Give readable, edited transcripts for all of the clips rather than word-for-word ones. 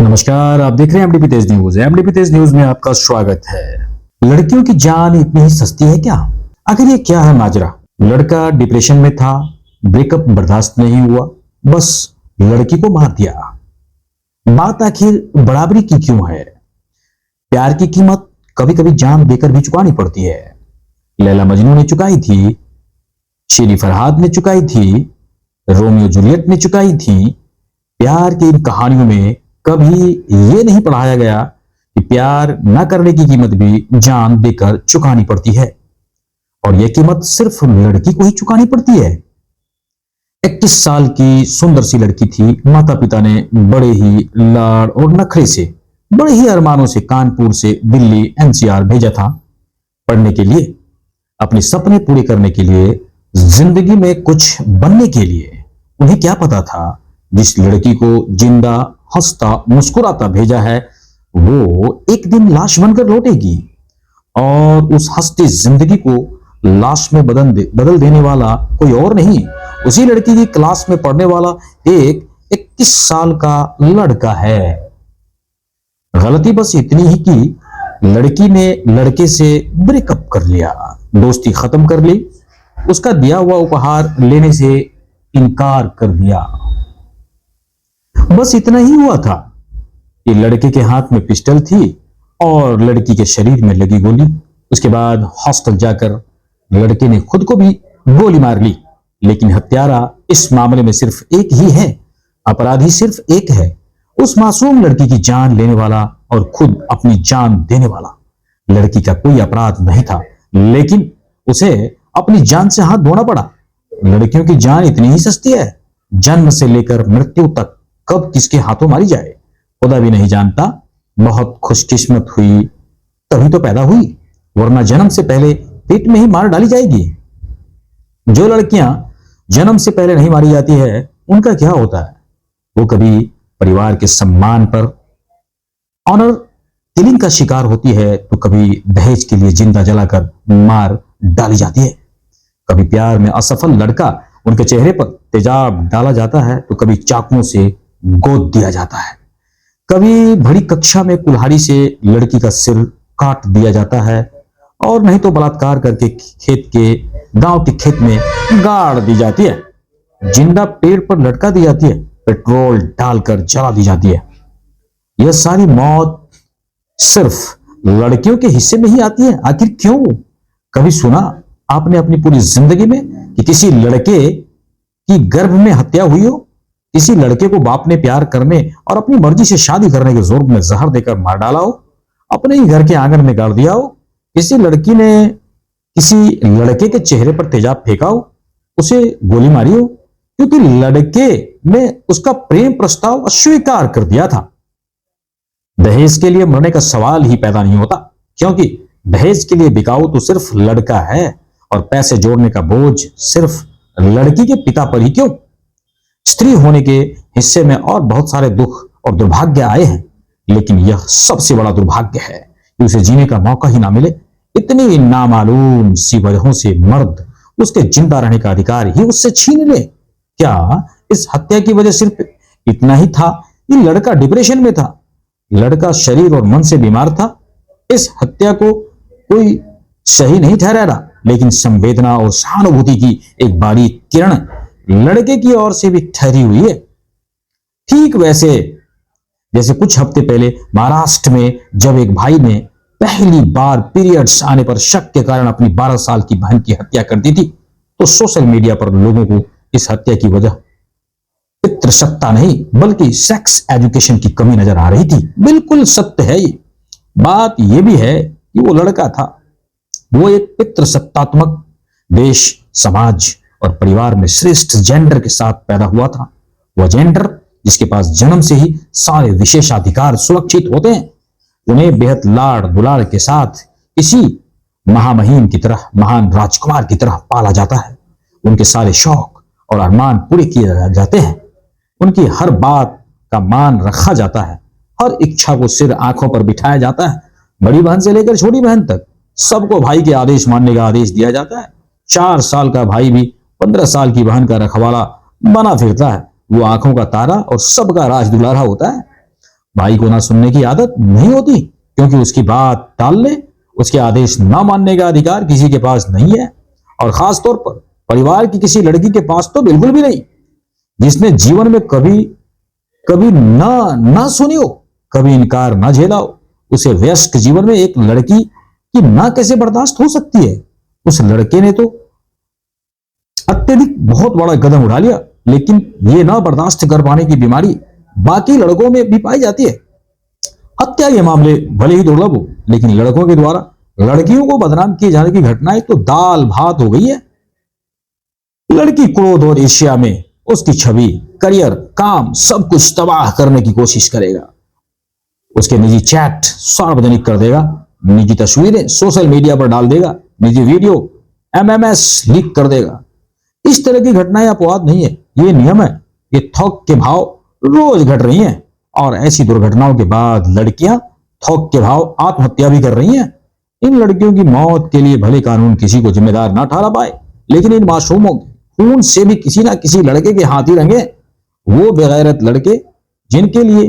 नमस्कार, आप देख रहे हैं एमडीपी तेज न्यूज। एमडीपी तेज न्यूज में आपका स्वागत है। लड़कियों की जान इतनी ही सस्ती है क्या? आखिर ये क्या है माजरा? लड़का डिप्रेशन में था, ब्रेकअप बर्दाश्त नहीं हुआ, बस लड़की को मार दिया। बात आखिर बराबरी की क्यों है? प्यार की कीमत कभी कभी जान देकर भी चुकानी पड़ती है। लैला मजनू ने चुकाई थी, शेरी फरहाद ने चुकाई थी, रोमियो जूलियट ने चुकाई थी। प्यार की इन कहानियों में कभी ये नहीं पढ़ाया गया कि प्यार न करने की कीमत भी जान देकर चुकानी पड़ती है, और यह कीमत सिर्फ लड़की को ही चुकानी पड़ती है। 21 साल की सुंदर सी लड़की थी। माता पिता ने बड़े ही लाड़ और नखरे से, बड़े ही अरमानों से कानपुर से दिल्ली एनसीआर भेजा था पढ़ने के लिए, अपने सपने पूरे करने के लिए, जिंदगी में कुछ बनने के लिए। उन्हें क्या पता था जिस लड़की को जिंदा हंसता मुस्कुराता भेजा है वो एक दिन लाश बनकर लौटेगी, और उस हंसती जिंदगी को लाश में बदल देने वाला कोई और नहीं, उसी लड़की की क्लास में पढ़ने वाला एक 21 साल का लड़का है। गलती बस इतनी ही कि लड़की ने लड़के से ब्रेकअप कर लिया, दोस्ती खत्म कर ली, उसका दिया हुआ उपहार लेने से इनकार कर दिया। बस इतना ही हुआ था कि लड़के के हाथ में पिस्टल थी और लड़की के शरीर में लगी गोली। उसके बाद हॉस्टल जाकर लड़के ने खुद को भी गोली मार ली। लेकिन हत्यारा इस मामले में सिर्फ एक ही है, अपराधी सिर्फ एक है, उस मासूम लड़की की जान लेने वाला और खुद अपनी जान देने वाला। लड़की का कोई अपराध नहीं था, लेकिन उसे अपनी जान से हाथ धोना पड़ा। लड़कियों की जान इतनी ही सस्ती है, जन्म से लेकर मृत्यु तक कब किसके हाथों मारी जाए खुदा भी नहीं जानता। बहुत खुशकिस्मत हुई तभी तो पैदा हुई, वरना जन्म से पहले पेट में ही मार डाली जाएगी। जो लड़कियां जन्म से पहले नहीं मारी जाती है उनका क्या होता है? वो कभी परिवार के सम्मान पर ऑनर किलिंग का शिकार होती है, तो कभी दहेज के लिए जिंदा जलाकर मार डाली जाती है। कभी प्यार में असफल लड़का उनके चेहरे पर तेजाब डाला जाता है, तो कभी चाकुओं से गोद दिया जाता है। कभी बड़ी कक्षा में कुल्हाड़ी से लड़की का सिर काट दिया जाता है, और नहीं तो बलात्कार करके गांव के खेत में गाड़ दी जाती है। जिंदा पेड़ पर लटका दी जाती है, पेट्रोल डालकर जला दी जाती है। यह सारी मौत सिर्फ लड़कियों के हिस्से में ही आती है। आखिर क्यों? कभी सुना आपने अपनी पूरी जिंदगी में कि किसी लड़के की गर्भ में हत्या हुई हो? किसी लड़के को बाप ने प्यार करने और अपनी मर्जी से शादी करने के जोर में जहर देकर मार डाला हो, अपने ही घर के आंगन में गाड़ दिया हो? किसी लड़की ने किसी लड़के के चेहरे पर तेजाब फेंका हो, उसे गोली मारी हो, क्योंकि लड़के ने उसका प्रेम प्रस्ताव अस्वीकार कर दिया था? दहेज के लिए मरने का सवाल ही पैदा नहीं होता, क्योंकि दहेज के लिए बिकाऊ तो सिर्फ लड़का है, और पैसे जोड़ने का बोझ सिर्फ लड़की के पिता पर ही क्यों? स्त्री होने के हिस्से में और बहुत सारे दुख और दुर्भाग्य आए हैं, लेकिन यह सबसे बड़ा दुर्भाग्य है कि उसे जीने का मौका ही ना मिले। इतनी नामालूम सी वजहों से मर्द उसके जिंदा रहने का अधिकार ही उससे छीन ले। क्या इस हत्या की वजह सिर्फ इतना ही था कि लड़का डिप्रेशन में था? लड़का शरीर और मन से बीमार था। इस हत्या को कोई सही नहीं ठहरा, लेकिन संवेदना और सहानुभूति की एक बारीक किरण लड़के की ओर से भी ठहरी हुई है। ठीक वैसे जैसे कुछ हफ्ते पहले महाराष्ट्र में जब एक भाई ने पहली बार पीरियड्स आने पर शक के कारण अपनी 12 साल की बहन की हत्या कर दी थी, तो सोशल मीडिया पर लोगों को इस हत्या की वजह पितृसत्ता नहीं बल्कि सेक्स एजुकेशन की कमी नजर आ रही थी। बिल्कुल सत्य है ये। बात यह भी है कि वो लड़का था, वो एक पितृसत्तात्मक देश, समाज और परिवार में श्रेष्ठ जेंडर के साथ पैदा हुआ था। वह जेंडर जिसके पास जन्म से ही सारे विशेषाधिकार सुरक्षित होते हैं, उन्हें बेहद लाड़ दुलार के साथ किसी महामहिम की तरह, महान राजकुमार की तरह पाला जाता है। उनके सारे शौक और अरमान पूरे किए जाते हैं, उनकी हर बात का मान रखा जाता है, हर इच्छा को सिर आंखों पर बिठाया जाता है। बड़ी बहन से लेकर छोटी बहन तक सबको भाई के आदेश मानने का आदेश दिया जाता है। 4 साल का भाई भी 15 साल की बहन का रखवाला बना फिरता है। वो आंखों का तारा और सबका राज दुलारा होता है। भाई को ना सुनने की आदत नहीं होती, क्योंकि उसकी बात टालने, उसके आदेश ना मानने का अधिकार किसी के पास नहीं है, और खास तौर पर परिवार की किसी लड़की के पास तो बिल्कुल भी नहीं, जिसने जीवन में कभी कभी ना ना सुनी हो, कभी इनकार ना झेला हो। उसे व्यस्क जीवन में एक लड़की की ना कैसे बर्दाश्त हो सकती है। उस लड़के ने तो अत्यधिक बहुत बड़ा कदम उठा लिया, लेकिन ये ना बर्दाश्त कर पाने की बीमारी बाकी लड़कों में भी पाई जाती है। हत्या के मामले भले ही दुर्लभ हो, लेकिन लड़कों के द्वारा लड़कियों को बदनाम किए जाने की घटनाएं तो दाल भात हो गई है। लड़की क्रोध और ईर्ष्या में उसकी छवि, करियर, काम सब कुछ तबाह करने की कोशिश करेगा। उसके निजी चैट सार्वजनिक कर देगा, निजी तस्वीरें सोशल मीडिया पर डाल देगा, निजी वीडियो एमएमएस लीक कर देगा। इस तरह की घटनाएं अपवाद नहीं है, ये नियम है। ये थोक के भाव रोज घट रही हैं, और ऐसी दुर्घटनाओं के बाद लड़कियां थोक के भाव आत्महत्या भी कर रही हैं। इन लड़कियों की मौत के लिए भले कानून किसी को जिम्मेदार ना ठहरा पाए, लेकिन इन मासूमों के खून से भी किसी ना किसी लड़के के हाथ ही रंगे। वो बेगैरत लड़के जिनके लिए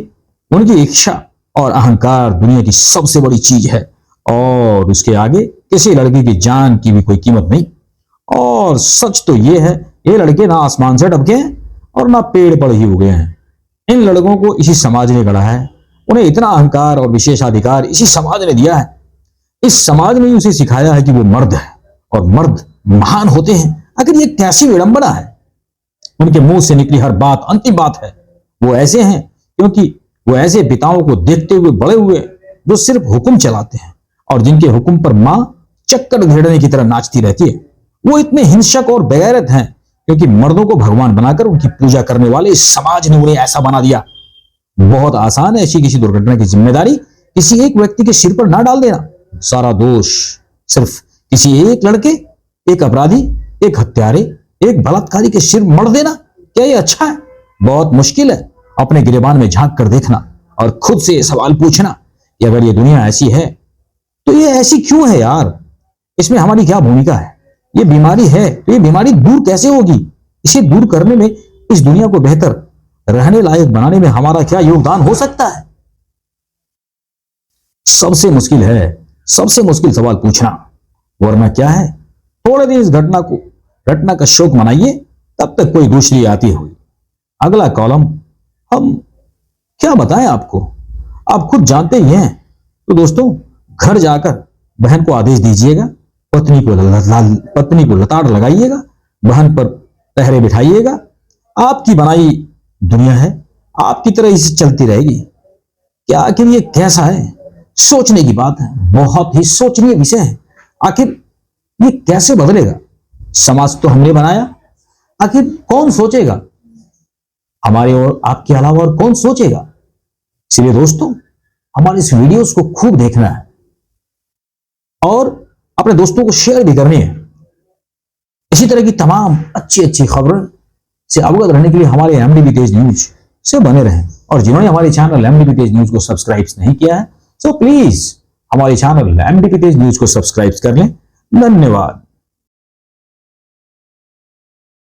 उनकी इच्छा और अहंकार दुनिया की सबसे बड़ी चीज है, और उसके आगे किसी लड़की की जान की भी कोई कीमत नहीं। और सच तो ये है, ये लड़के ना आसमान से टपके हैं और ना पेड़ पर ही उगे हैं। इन लड़कों को इसी समाज ने गढ़ा है, उन्हें इतना अहंकार और विशेषाधिकार इसी समाज ने दिया है। इस समाज ने उसे सिखाया है कि वो मर्द है और मर्द महान होते हैं। आखिर ये कैसी विडंबना है। उनके मुंह से निकली हर बात अंतिम बात है। वो ऐसे हैं क्योंकि वो ऐसे पिताओं को देखते हुए बड़े हुए जो सिर्फ हुक्म चलाते हैं, और जिनके हुक्म पर मां चक्कर घेड़ने की तरह नाचती रहती है। वो इतने हिंसक और बेगैरत हैं क्योंकि मर्दों को भगवान बनाकर उनकी पूजा करने वाले इस समाज ने उन्हें ऐसा बना दिया। बहुत आसान है ऐसी किसी दुर्घटना की जिम्मेदारी किसी एक व्यक्ति के सिर पर ना डाल देना। सारा दोष सिर्फ किसी एक लड़के, एक अपराधी, एक हत्यारे, एक बलात्कारी के सिर मर देना, क्या ये अच्छा है? बहुत मुश्किल है अपने गिरेबान में झांक कर देखना और खुद से सवाल पूछना कि अगर ये दुनिया ऐसी है तो ये ऐसी क्यों है यार? इसमें हमारी क्या भूमिका है? ये बीमारी है तो ये बीमारी दूर कैसे होगी? इसे दूर करने में, इस दुनिया को बेहतर रहने लायक बनाने में हमारा क्या योगदान हो सकता है? सबसे मुश्किल है, सबसे मुश्किल सवाल पूछना। वरना क्या है, थोड़े दिन इस घटना का शोक मनाइए, तब तक कोई दूसरी आती होगी। अगला कॉलम हम क्या बताएं आपको, आप खुद जानते ही हैं। तो दोस्तों, घर जाकर बहन को आदेश दीजिएगा, पत्नी को लताड़ लगाइएगा, बहन पर पहरे बिठाइएगा। आपकी बनाई दुनिया है, आपकी तरह इसे चलती रहेगी। क्या आखिर ये कैसा है? सोचने की बात है, बहुत ही सोचनीय विषय है। आखिर ये कैसे बदलेगा? समाज तो हमने बनाया, आखिर कौन सोचेगा? हमारे और आपके अलावा और कौन सोचेगा? इसलिए दोस्तों, हमारे इस वीडियोस को खूब देखना है और अपने दोस्तों को शेयर भी करनी है। इसी तरह की तमाम अच्छी अच्छी खबरों से अवगत रहने के लिए हमारे एमडीबी तेज न्यूज से बने रहें। और जिन्होंने हमारे चैनल एमडीबी तेज न्यूज को सब्सक्राइब नहीं किया है, सो प्लीज हमारे चैनल एमडीबी तेज न्यूज को सब्सक्राइब कर लें। धन्यवाद।